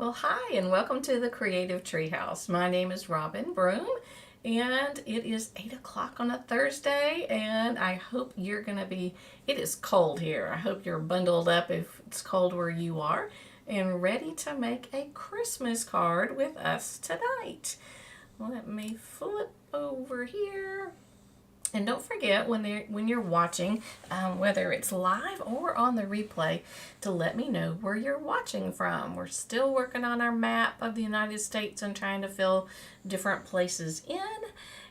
Well, hi, and welcome to the Creative Treehouse. My name is Robin Broom, and it is 8 o'clock on a Thursday, and I hope you're going to be, it is cold here. I hope you're bundled up if it's cold where you are, and ready to make a Christmas card with us tonight. Let me flip over here. And don't forget when you're watching, whether it's live or on the replay, to let me know where you're watching from. We're still working on our map of the United States and trying to fill different places in.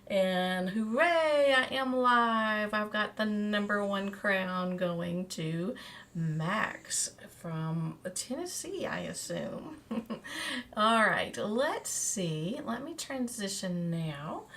And hooray, I am live. I've got the #1 crown going to Max from Tennessee, I assume. All right, let's see. Let me transition now.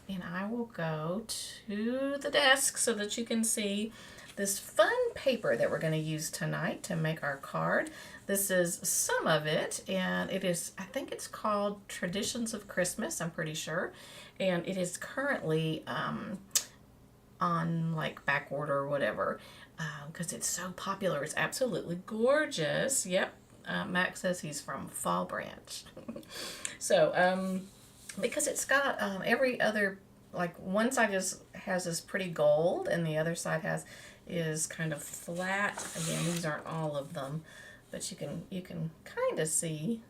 And I will go to the desk so that you can see this fun paper that we're going to use tonight to make our card. This is some of it, and it is, I think it's called Traditions of Christmas, I'm pretty sure. And it is currently on like back order or whatever, because it's so popular. It's absolutely gorgeous. Yep, Max says he's from Fall Branch. So, because it's got every other, like one side has this pretty gold and the other side is kind of flat. Again, these aren't all of them, but you can kind of see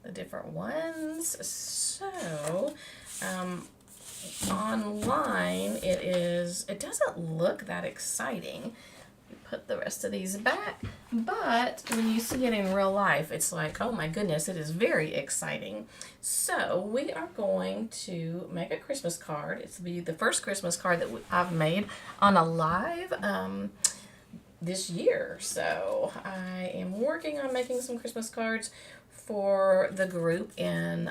the different ones. So online it doesn't look that exciting. Put the rest of these back, but when you see it in real life, it's like, oh my goodness, it is very exciting. So we are going to make a Christmas card. It's be the first Christmas card that I've made on a live this year. So I am working on making some Christmas cards for the group in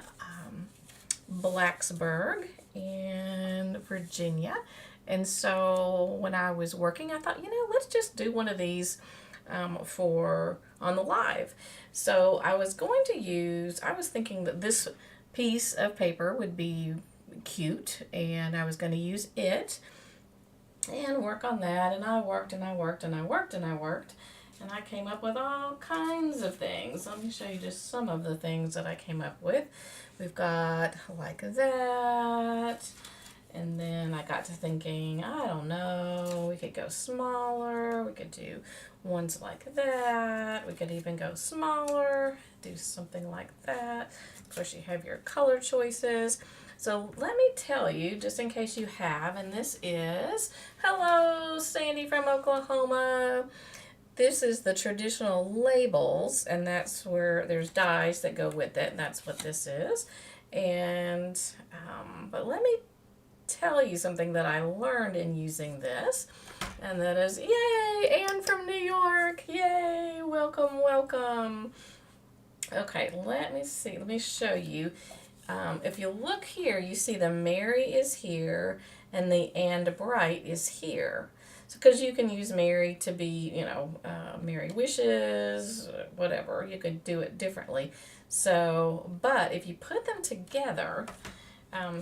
Blacksburg in Virginia. And so when I was working, I thought, let's just do one of these for on the live. So I was thinking that this piece of paper would be cute, and I was going to use it and work on that. And I worked and I worked and I worked and I worked. And I came up with all kinds of things. Let me show you just some of the things that I came up with. We've got like that. And then I got to thinking, I don't know, we could go smaller. We could do ones like that. We could even go smaller, do something like that. Of course, you have your color choices. So let me tell you, just in case you have, and this is, hello, Sandy from Oklahoma. This is the traditional labels, and that's where there's dies that go with it. And that's what this is. And, but let me tell you something that I learned in using this, and that is, yay, Anne from New York, yay, welcome, welcome. Okay, let me show you. If you look here, you see the Mary is here and the and bright is here. So because you can use Mary to be, Merry wishes, whatever, you could do it differently. So, but if you put them together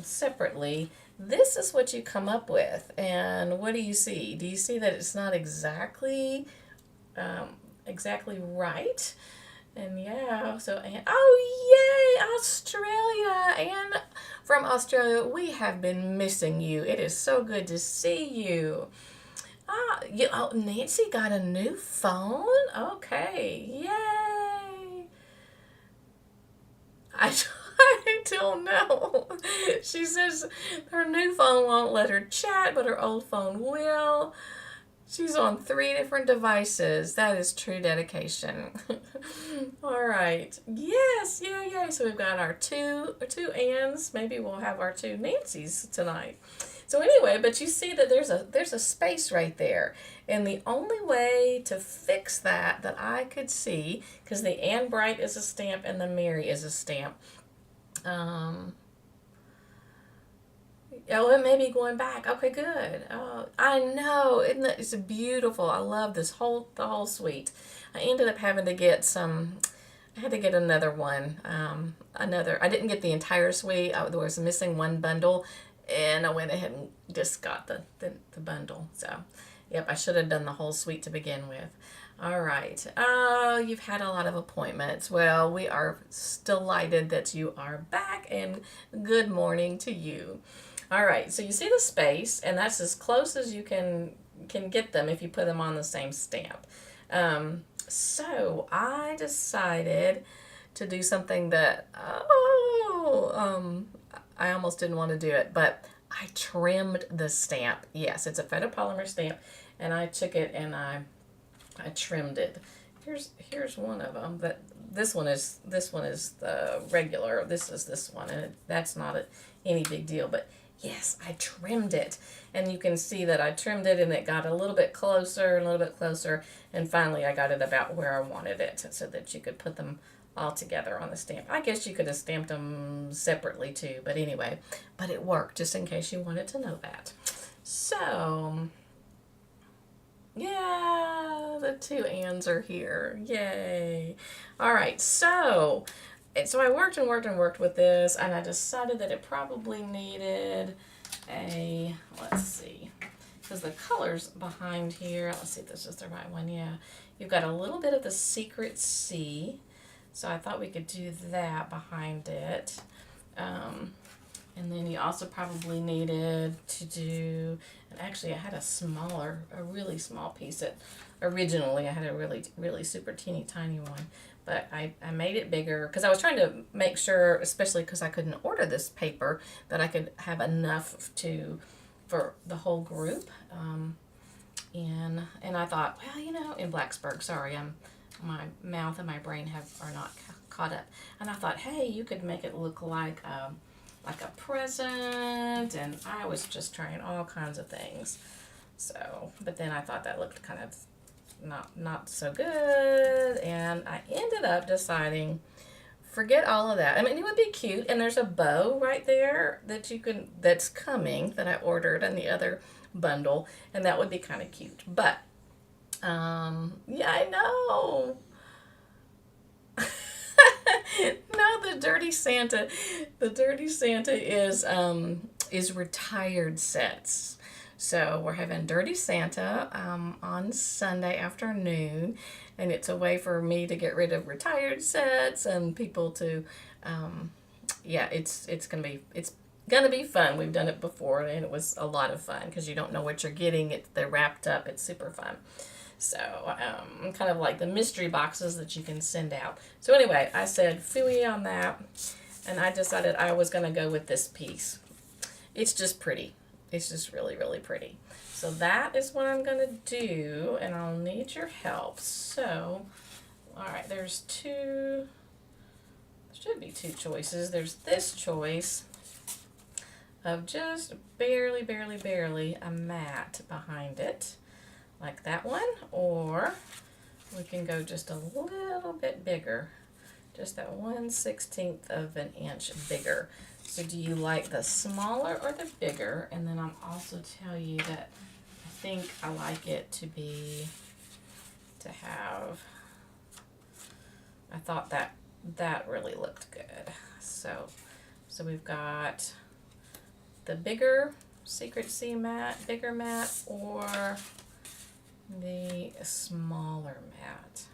separately, this is what you come up with. And what do you see? Do you see that it's not exactly right? And yeah, so, oh yay, Australia! And from Australia, we have been missing you. It is so good to see you. Nancy got a new phone? Okay, yay! I don't know. She says her new phone won't let her chat, but her old phone will. She's on 3 different devices. That is true dedication. All right. Yes, yay. So we've got our two Anns. Maybe we'll have our 2 Nancys tonight. So anyway, but you see that there's a space right there. And the only way to fix that I could see, because the Ann Bright is a stamp and the Mary is a stamp. It may be going back. Okay, good. Oh, I know. It's beautiful. I love the whole suite. I ended up having to get I had to get another one. I didn't get the entire suite. There was missing one bundle, and I went ahead and just got the bundle. So, yep, I should have done the whole suite to begin with. All right. Oh, you've had a lot of appointments. Well, we are delighted that you are back, and good morning to you. All right. So you see the space, and that's as close as you can get them if you put them on the same stamp. So I decided to do something that I almost didn't want to do it, but I trimmed the stamp. Yes, it's a photopolymer stamp, and I took it and I trimmed it. Here's one of them. But this one is the regular. This is this one, and that's not any big deal. But yes, I trimmed it, and you can see that I trimmed it, and it got a little bit closer, a little bit closer, and finally I got it about where I wanted it, so that you could put them all together on the stamp. I guess you could have stamped them separately too, but anyway, but it worked, just in case you wanted to know that. So yeah, the two ands are here. Yay. All right, so I worked and worked and worked with this, and I decided that it probably needed a, let's see, because the colors behind here, let's see if this is the right one. Yeah, you've got a little bit of the secret C, so I thought we could do that behind it. And then you also probably needed to do, and actually I had a really small piece that originally I had a really super teeny tiny one, but I made it bigger because I was trying to make sure, especially because I couldn't order this paper, that I could have enough for the whole group. And I thought, well, in Blacksburg, sorry, my mouth and my brain are not caught up. And I thought, hey, you could make it look like a present, and I was just trying all kinds of things. So, but then I thought that looked kind of not so good, and I ended up deciding, forget all of that. I mean, it would be cute, and there's a bow right there that's coming, that I ordered in the other bundle, and that would be kind of cute. But yeah, I know. No, the Dirty Santa is retired sets. So we're having Dirty Santa on Sunday afternoon, and it's a way for me to get rid of retired sets and people to, yeah, it's gonna be fun. We've done it before, and it was a lot of fun because you don't know what you're getting. They're wrapped up. It's super fun. So, kind of like the mystery boxes that you can send out. So anyway, I said phooey on that, and I decided I was going to go with this piece. It's just pretty. It's just really, really pretty. So that is what I'm going to do, and I'll need your help. So, all right, there should be two choices. There's this choice of just barely a mat behind it, like that one, or we can go just a little bit bigger, just that 1/16 of an inch bigger. So do you like the smaller or the bigger? And then I'll also tell you that I think I like it I thought that really looked good. So we've got the bigger Secret C mat, bigger mat, or the smaller mat.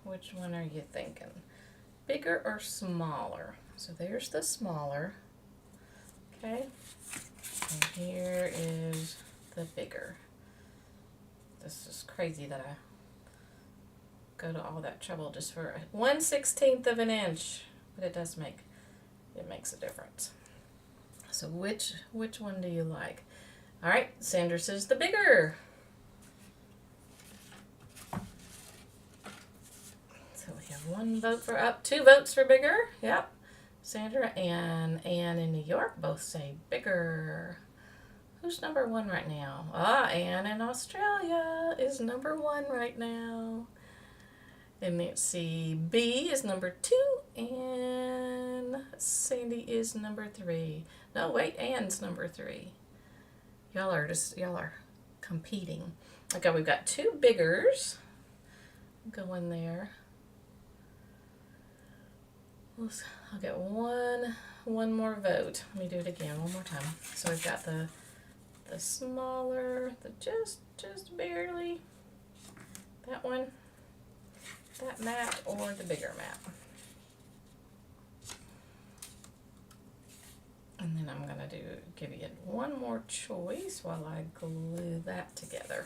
Which one are you thinking? Bigger or smaller? So there's the smaller. Okay. And here is the bigger. This is crazy that I go to all that trouble just for 1/16 of an inch, but it makes a difference. So which one do you like? All right, Sandra says the bigger. So we have 2 votes for bigger. Yep. Sandra and Anne in New York both say bigger. Who's number 1 right now? Anne in Australia is number 1 right now. And let's see, B is number 2, and Sandy is number 3. No, wait, Anne's number 3. Y'all are competing. Okay, we've got 2 biggers going there. I'll get one more vote. Let me do it again one more time. So we've got the the smaller, the just barely, that one, that mat, or the bigger mat. And then I'm gonna give you one more choice while I glue that together.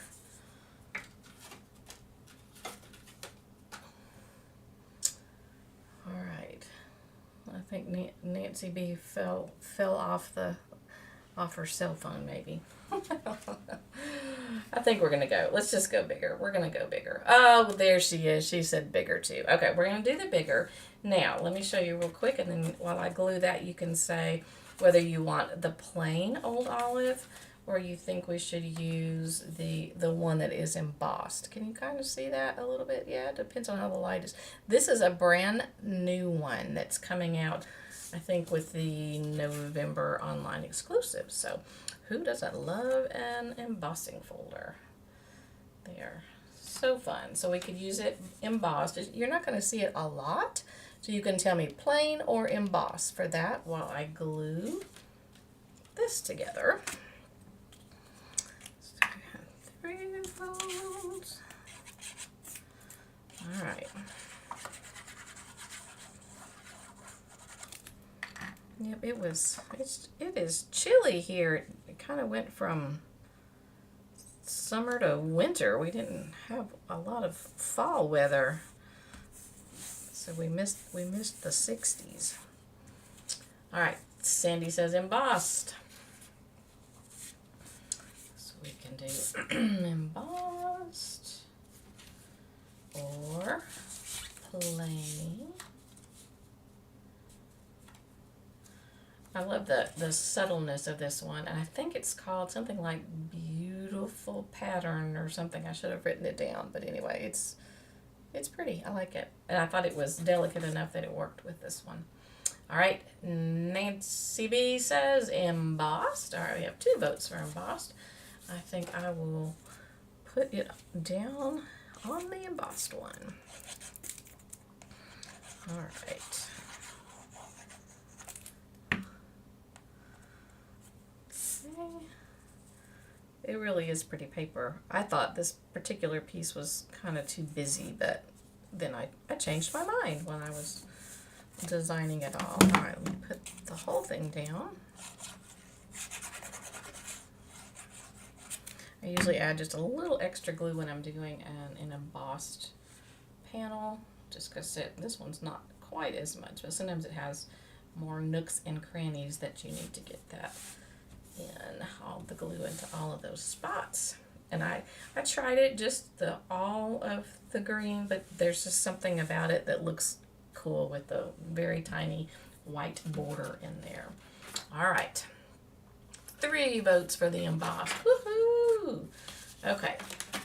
All right, I think Nancy B fell off her cell phone maybe. I think we're gonna go. Let's just go bigger. We're gonna go bigger. Oh, there she is. She said bigger too. Okay, we're gonna do the bigger. Now, let me show you real quick, and then while I glue that, you can say whether you want the plain old olive or you think we should use the one that is embossed. Can you kind of see that a little bit? Yeah, it depends on how the light is. This is a brand new one that's coming out, I think, with the November online exclusive. So who doesn't love an embossing folder? They are so fun. So we could use it embossed. You're not going to see it a lot, so you can tell me plain or embossed for that while I glue this together. So I have 3 folds. All right. Yep, it is chilly here. It kind of went from summer to winter. We didn't have a lot of fall weather, so we missed the 60s. All right, Sandy says embossed, so we can do embossed or plain. I love the subtleness of this one, and I think it's called something like Beautiful Pattern or something. I should have written it down, but anyway, it's pretty. I like it, and I thought it was delicate enough that it worked with this one. All right, Nancy B says embossed. All right, we have 2 votes for embossed. I think I will put it down on the embossed one. All right. It really is pretty paper. I thought this particular piece was kind of too busy, but then I changed my mind when I was designing it all. All right, let me put the whole thing down. I usually add just a little extra glue when I'm doing an embossed panel, just because this one's not quite as much, but sometimes it has more nooks and crannies that you need to get that in, all the glue into all of those spots. And I tried it just all of the green, but there's just something about it that looks cool with the very tiny white border in there. All right, 3 votes for the embossed. Woohoo! Okay,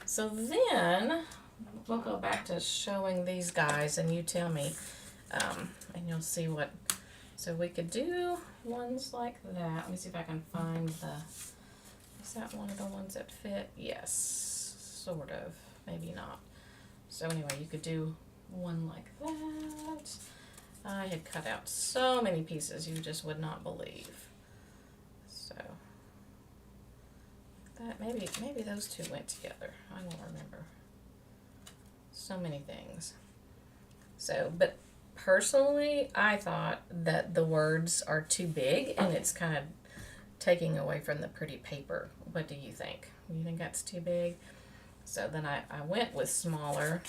so then we'll go back to showing these guys, and you tell me, and you'll see what. So we could do ones like that. Let me see if I can find is that one of the ones that fit? Yes, sort of, maybe not. So anyway, you could do one like that. I had cut out so many pieces you just would not believe. So that maybe those 2 went together. I don't remember. So many things. So, but personally, I thought that the words are too big and it's kind of taking away from the pretty paper. What do you think? You think that's too big? So then I went with smaller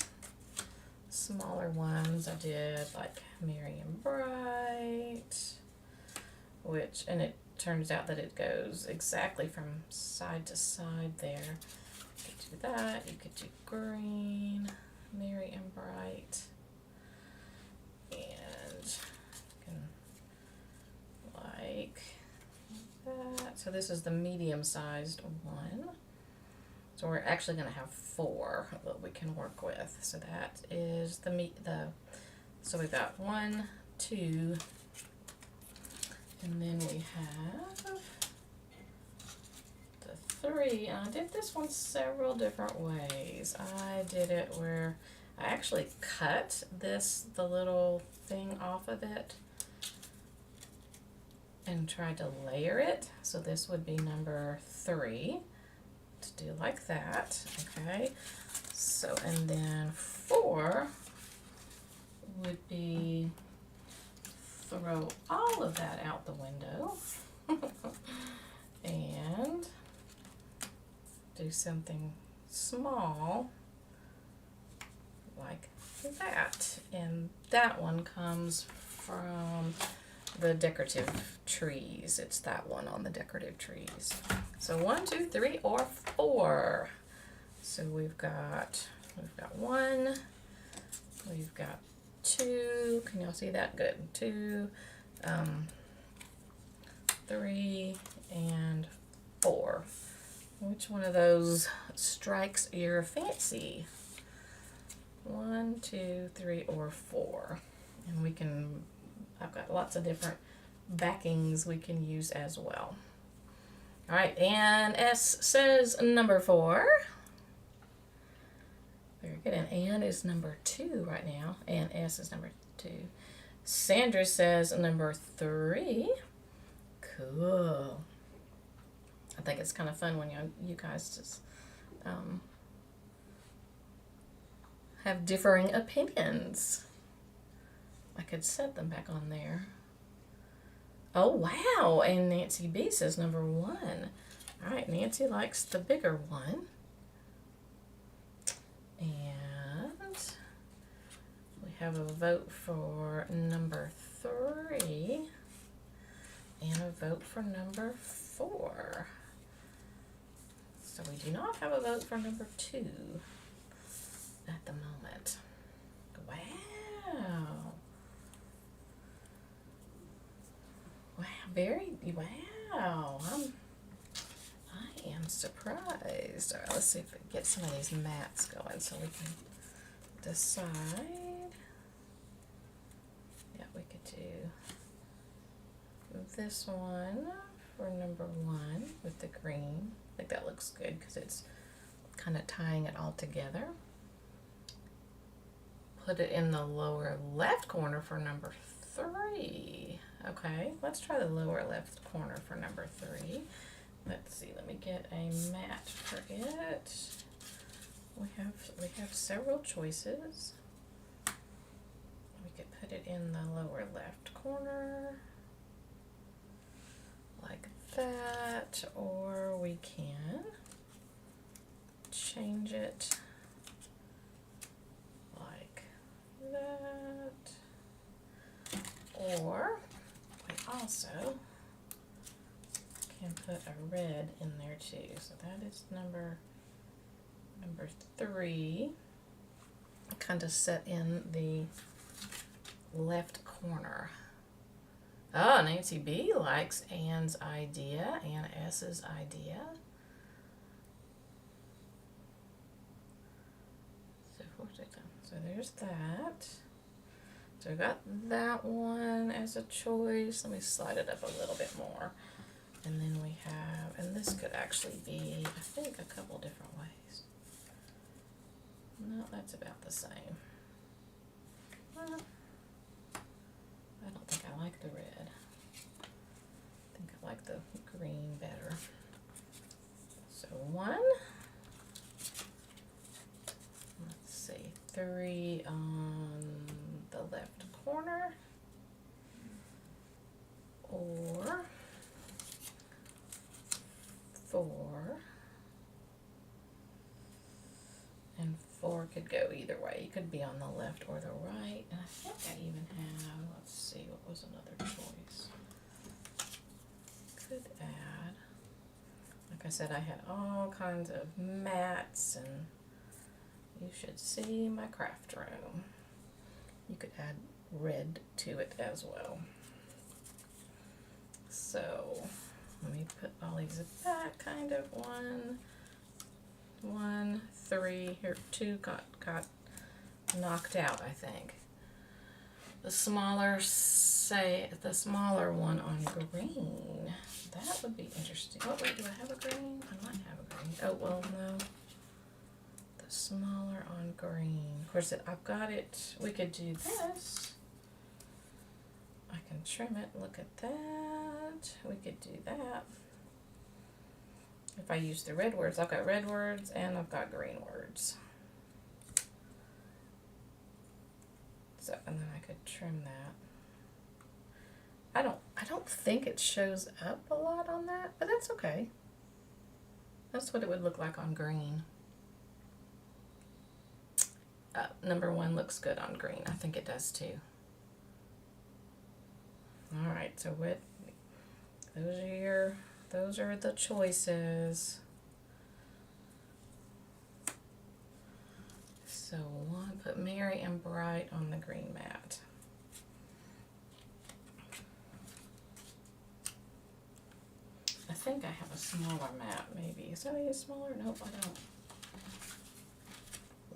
ones. I did like Merry and Bright, and it turns out that it goes exactly from side to side there. You could do that. You could do green, Merry and Bright. And you can like that. So this is the medium-sized one. So we're actually going to have 4 that we can work with. So that is so we've got 1, 2, and then we have the 3. And I did this one several different ways. I did it where I actually cut the little thing off of it. and try to layer it. So this would be number 3 to do like that, okay? So, and then 4 would be throw all of that out the window and do something small like that. And that one comes from the decorative trees. It's that one on the decorative trees. So 1, 2, 3, or 4. So we've got 1, we've got 2. Can y'all see that? Good. 2, 3, and 4. Which one of those strikes your fancy? 1, 2, 3, or 4. And we can, I've got lots of different backings we can use as well. All right, and S says number 4. Very good, and Ann is number 2 right now, and S is number 2. Sandra says number 3. Cool. I think it's kind of fun when you guys just have differing opinions. I could set them back on there. Oh, wow. And Nancy B says number 1. All right, Nancy likes the bigger one. And we have a vote for number 3 and a vote for number 4. So we do not have a vote for number 2 at the moment. Wow. Wow, wow. I am surprised. All right, let's see if we can get some of these mats going so we can decide. Yeah, we could do this one for number 1 with the green. I think that looks good because it's kind of tying it all together. Put it in the lower left corner for number 3. Okay, let's try the lower left corner for number 3. Let's see, let me get a mat for it. We have several choices. We could put it in the lower left corner like that, or we can change it like that, or we also can put a red in there too. So that is number 3, kind of set in the left corner. Oh, Nancy B likes Ann's idea and S's idea. So there's that. So we got that one as a choice. Let me slide it up a little bit more. And then we have, and this could actually be, I think, a couple different ways. No, that's about the same. Well, I don't think I like the red. I think I like the green better. So 1, let's see, 3 on the left corner, or 4, and 4 could go either way. You could be on the left or the right. And I think I even have, let's see, what was another choice? Could add, like I said, I had all kinds of mats, and you should see my craft room. You could add red to it as well. So let me put all these back, kind of. 1, 3, here 2 got knocked out, I think. The smaller one on green. That would be interesting. Oh wait, do I have a green? I might have a green. Oh well, no. The smaller on green. Of course, I've got it. We could do this. I can trim it. Look at that. we could do that. If I use the red words, I've got red words and I've got green words. So, and then I could trim that. I don't think it shows up a lot on that, but that's okay. That's what it would look like on green. Number 1 looks good on green. I think it does too. All right, so what? Those are the choices. So one, put Merry and Bright on the green mat. I think I have a smaller mat, maybe. Is that any smaller? Nope, I don't.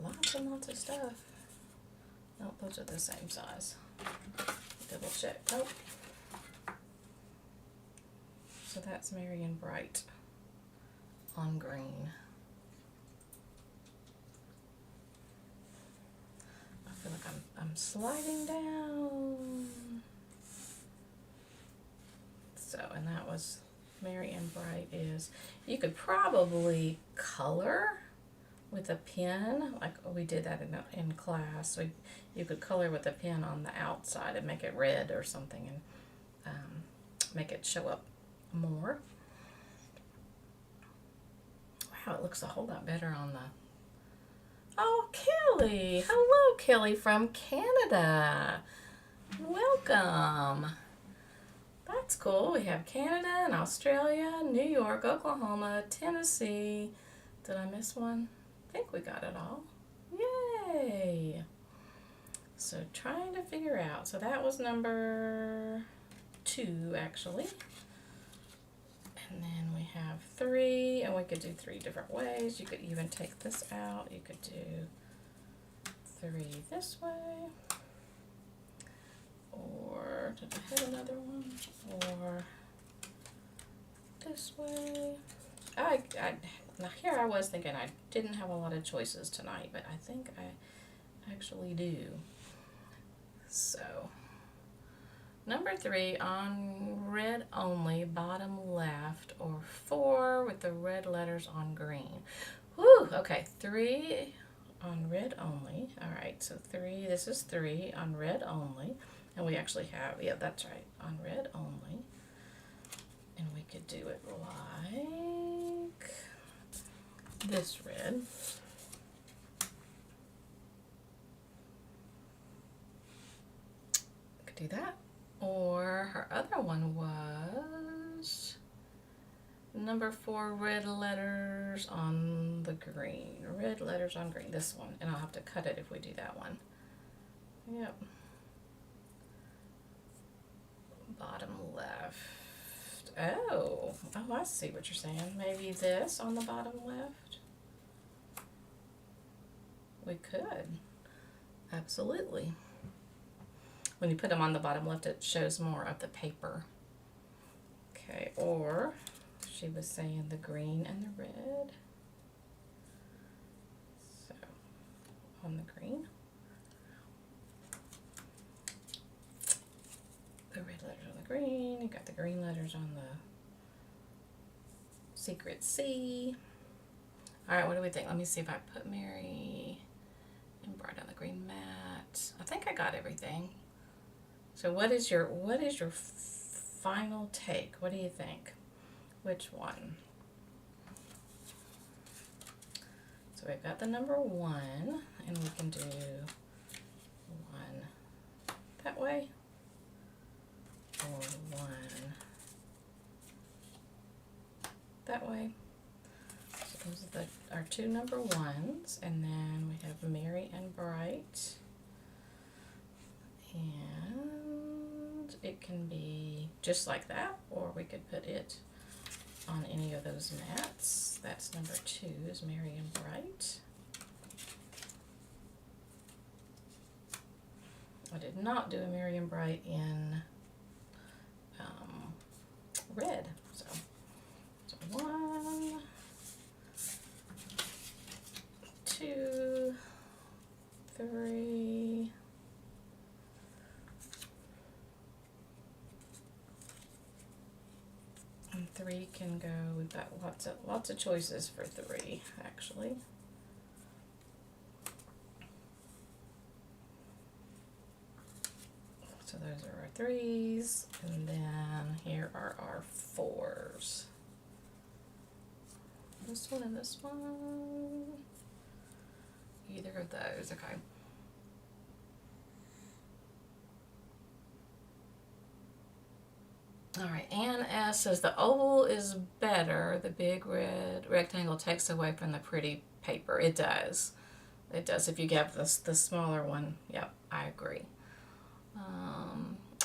Lots and lots of stuff. Nope, those are the same size. Double check. Nope. So that's Merry and Bright on green. I feel like I'm sliding down. So, and that was Merry and Bright is, you could probably color with a pen, like we did that in class. So you could color with a pen on the outside and make it red or something, and make it show up more. Wow, it looks a whole lot better on the... Oh, Kelly! Hello, Kelly from Canada. Welcome. That's cool. We have Canada and Australia, New York, Oklahoma, Tennessee. Did I miss one? I think we got it all. Yay! So trying to figure out. So that was number 2, actually. And then we have 3, and we could do 3 different ways. You could even take this out. You could do 3 this way. Or, did I have another one? Or this way. Now here I was thinking I didn't have a lot of choices tonight, but I think I actually do. So, number 3 on red only, bottom left, or 4 with the red letters on green. Whew, okay, 3 on red only. All right, so 3, this is 3 on red only. And we actually have, yeah, that's right, on red only. And we could do it like this red. We could do that. Or her other one was number 4, red letters on the green. Red letters on green, this one. And I'll have to cut it if we do that one. Yep. Bottom left. Oh, I see what you're saying. Maybe this on the bottom left. We could. Absolutely. When you put them on the bottom left, it shows more of the paper. Okay, or she was saying the green and the red. So, on the green. The red letters on the green, you got the green letters on the secret C. All right, what do we think? Let me see if I put Merry and Bright on the green mat. I think I got everything. So what is your final take? What do you think? Which one? So we've got the number 1, and we can do 1 that way. Or 1 that way. So those are our 2 number 1s, and then we have Merry and Bright, and it can be just like that, or we could put it on any of those mats. That's number 2 is Merry and Bright. I did not do a Merry and Bright in red. So 1, 2, 3, 4, can go, we've got lots of choices for 3, actually. So those are our 3s, and then here are our 4s. This one and this one. Either of those, okay. All right, Ann S says the oval is better. The big red rectangle takes away from the pretty paper. It does. It does if you get the smaller one. Yep, I agree.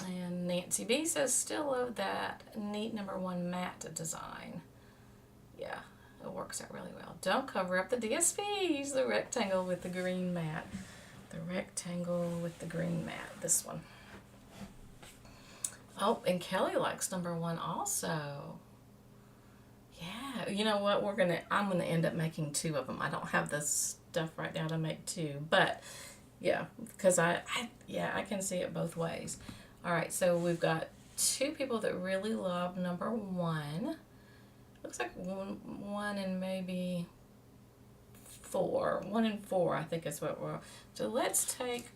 And Nancy B says still love that neat #1 matte design. Yeah, it works out really well. Don't cover up the DSP. Use the rectangle with the green matte. The rectangle with the green matte. This one. Oh, and Kelly likes #1 also. Yeah, you know what? I'm gonna end up making 2 of them. I don't have the stuff right now to make 2, but yeah, because I can see it both ways. All right, so we've got 2 people that really love #1. Looks like one and maybe 4. 1 and 4, I think is what we're. So let's take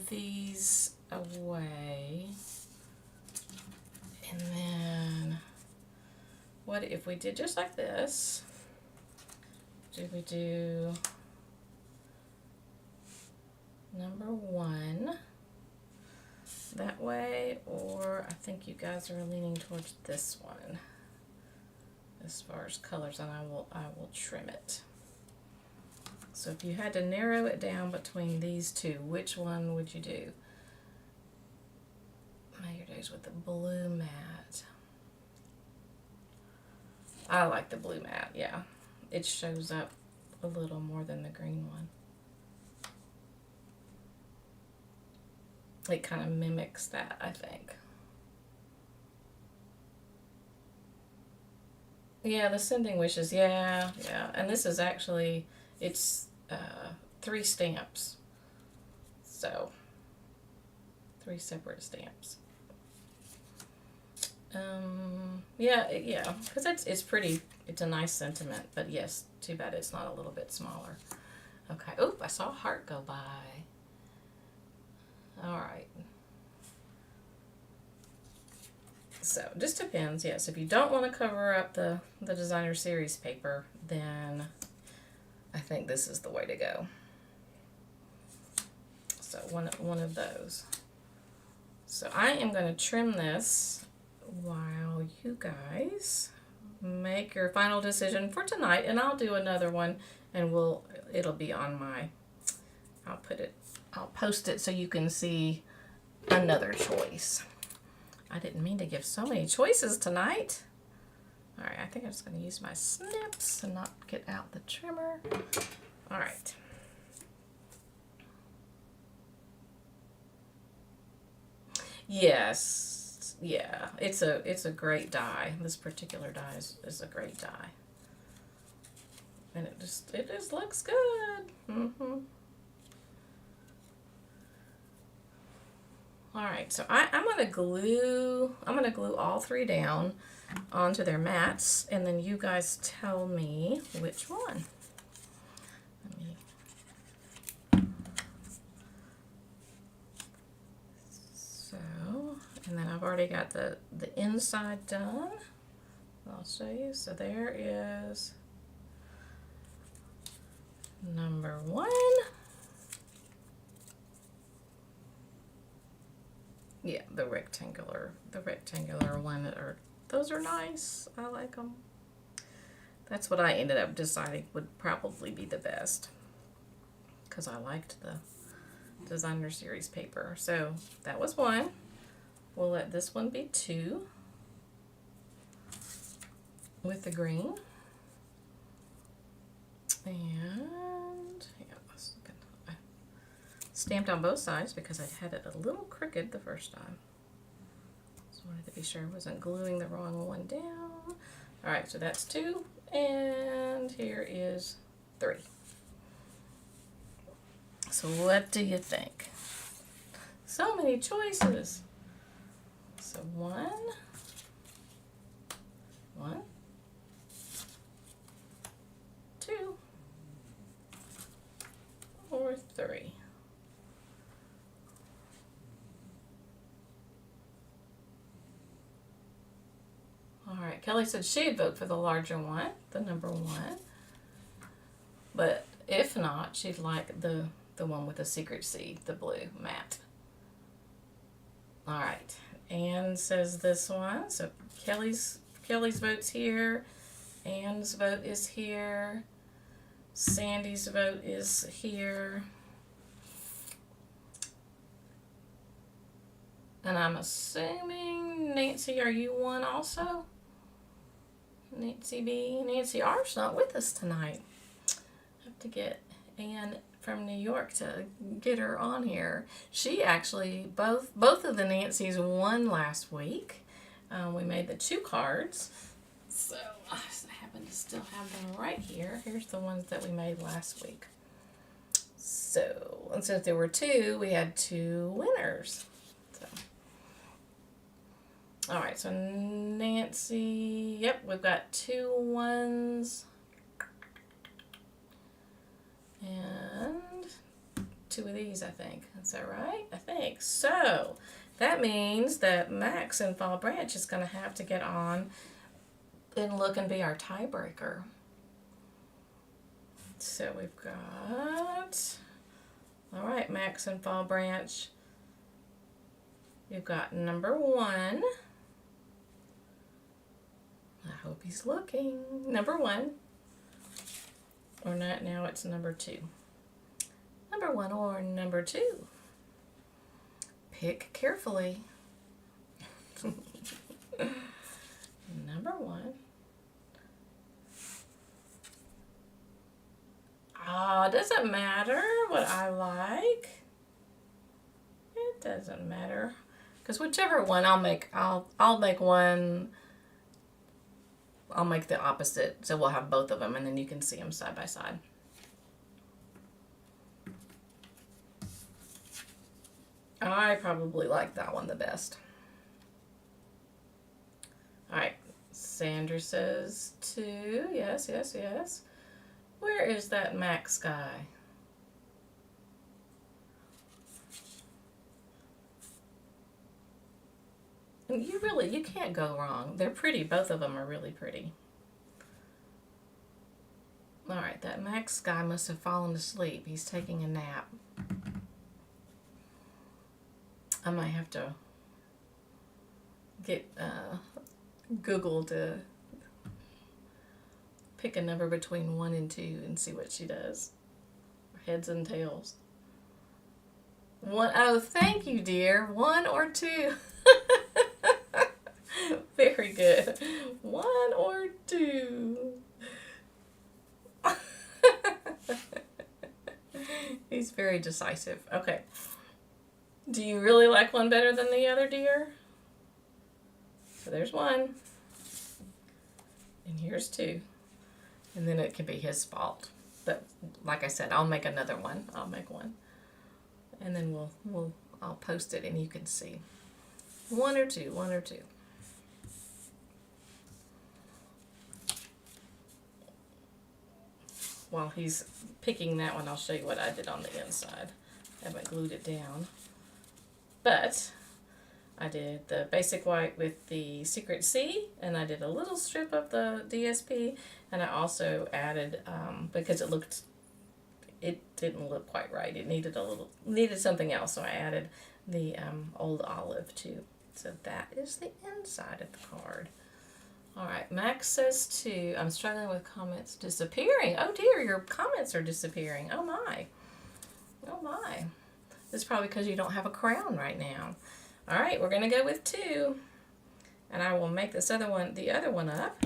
these away. And then, what if we did just like this? Do we do #1 that way, or I think you guys are leaning towards this one as far as colors, and I will trim it. So if you had to narrow it down between these 2, which one would you do? May Your Days with the blue matte. I like the blue matte, yeah. It shows up a little more than the green one. It kind of mimics that, I think. Yeah, the Sending Wishes, yeah. And this is actually, it's 3 stamps. So, 3 separate stamps. Yeah, because it's pretty, it's a nice sentiment, but yes, too bad it's not a little bit smaller. Okay, oop, I saw a heart go by. All right. So, just depends, yes. If you don't want to cover up the designer series paper, then I think this is the way to go. So, one of those. So, I am going to trim this while you guys make your final decision for tonight, and I'll do another one, and it'll be on my, I'll post it so you can see another choice. I didn't mean to give so many choices tonight. All right, I think I'm just going to use my snips and not get out the trimmer. All right. Yes, yeah, it's a great die. This particular die is a great die, and it just looks good. All right, so I'm gonna glue all 3 down onto their mats, and then you guys tell me which one. And then I've already got the inside done. I'll show you. So there is #1. Yeah, the rectangular one. Those are nice. I like them. That's what I ended up deciding would probably be the best, because I liked the designer series paper. So that was 1. We'll let this one be 2 with the green. And yeah, I stamped on both sides because I had it a little crooked the first time. So I wanted to be sure I wasn't gluing the wrong one down. All right, so that's 2, and here is 3. So what do you think? So many choices. So 1, Kelly said she'd vote for the larger one, the number 1. But if not, she'd like the one with the secret seed, the blue matte. All right. Anne says this one. So Kelly's vote's here. Anne's vote is here. Sandy's vote is here. And I'm assuming, Nancy, are you one also? Nancy B. Nancy R's not with us tonight. I have to get Anne from New York to get her on here. She actually, both of the Nancys won last week. We made the 2 cards. So I happen to still have them right here. Here's the ones that we made last week. So, and since there were 2, we had 2 winners. So, all right, so Nancy, yep, we've got 2 ones. And 2 of these, I think. Is that right? I think. So, that means that Max in Fall Branch is going to have to get on and look and be our tiebreaker. So we've got, all right, Max and Fall Branch. You've got number 1. I hope he's looking. Number 1. Or not, now it's number 2. Number 1 or number 2. Pick carefully. Number 1. Doesn't matter what I like. It doesn't matter, because whichever one I'll make one. I'll make the opposite, so we'll have both of them, and then you can see them side by side. I probably like that one the best. All right, Sandra says 2. Yes, yes, yes. Where is that Max guy? And you can't go wrong. They're pretty. Both of them are really pretty. All right, that Max guy must have fallen asleep. He's taking a nap. I might have to get Google to pick a number between 1 and 2 and see what she does. Heads and tails. 1. Oh, thank you, dear. 1 or 2. Very good. 1 or 2. He's very decisive. Okay. Do you really like one better than the other, dear? So there's 1. And here's 2. And then it can be his fault. But like I said, I'll make another one. I'll make one. And then I'll post it and you can see. 1 or 2, 1 or 2. While he's picking that one, I'll show you what I did on the inside. I haven't glued it down. But I did the basic white with the secret C, and I did a little strip of the DSP, and I also added, because it didn't look quite right. It needed something else, so I added the old olive too. So that is the inside of the card. All right, Max says 2. I'm struggling with comments disappearing. Oh dear, your comments are disappearing. Oh my. Oh my. This is probably because you don't have a crown right now. All right, we're going to go with 2. And I will make this the other one up.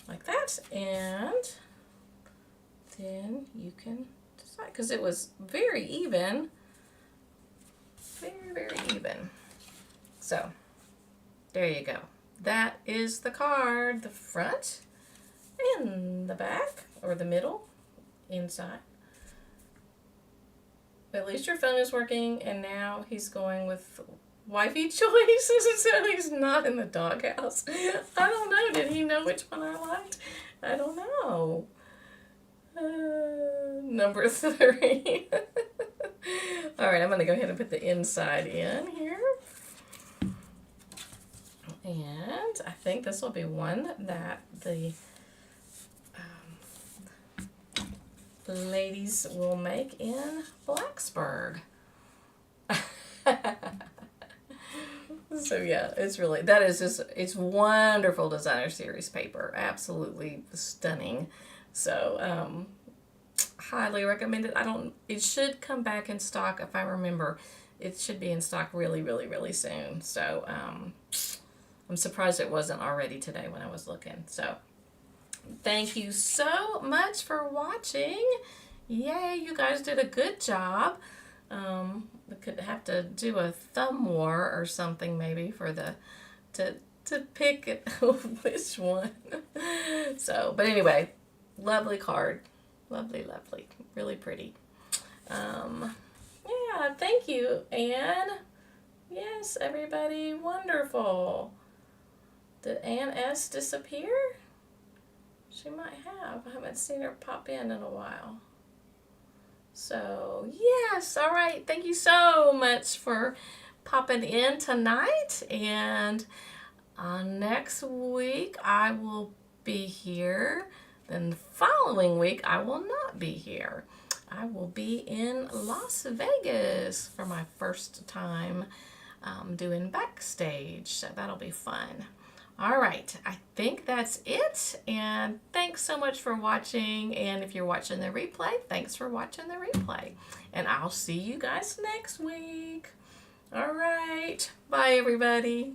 Like that. And then you can decide, because it was very even. Very, very even. So, there you go. That is the card. The front and the back, or the middle, inside. At least your phone is working, and now he's going with wifey choices, so he's not in the doghouse. I don't know. Did he know which one I liked? I don't know. Number 3. All right, I'm going to go ahead and put the inside in here. And I think this will be one that the ladies will make in Blacksburg. So yeah, it's wonderful designer series paper. Absolutely stunning. So highly recommend it. It should come back in stock if I remember. It should be in stock really, really, really soon. So I'm surprised it wasn't already today when I was looking. So thank you so much for watching. Yay, you guys did a good job. We could have to do a thumb war or something maybe for to pick which one. So, but anyway, lovely card. Lovely, lovely. Really pretty. Yeah, thank you. And yes, everybody, wonderful. Did Ann S. disappear? She might have. I haven't seen her pop in a while. So, yes, all right. Thank you so much for popping in tonight. And next week, I will be here. Then the following week, I will not be here. I will be in Las Vegas for my first time doing backstage. So that'll be fun. All right, I think that's it. And thanks so much for watching. And if you're watching the replay, thanks for watching the replay. And I'll see you guys next week. All right, bye everybody.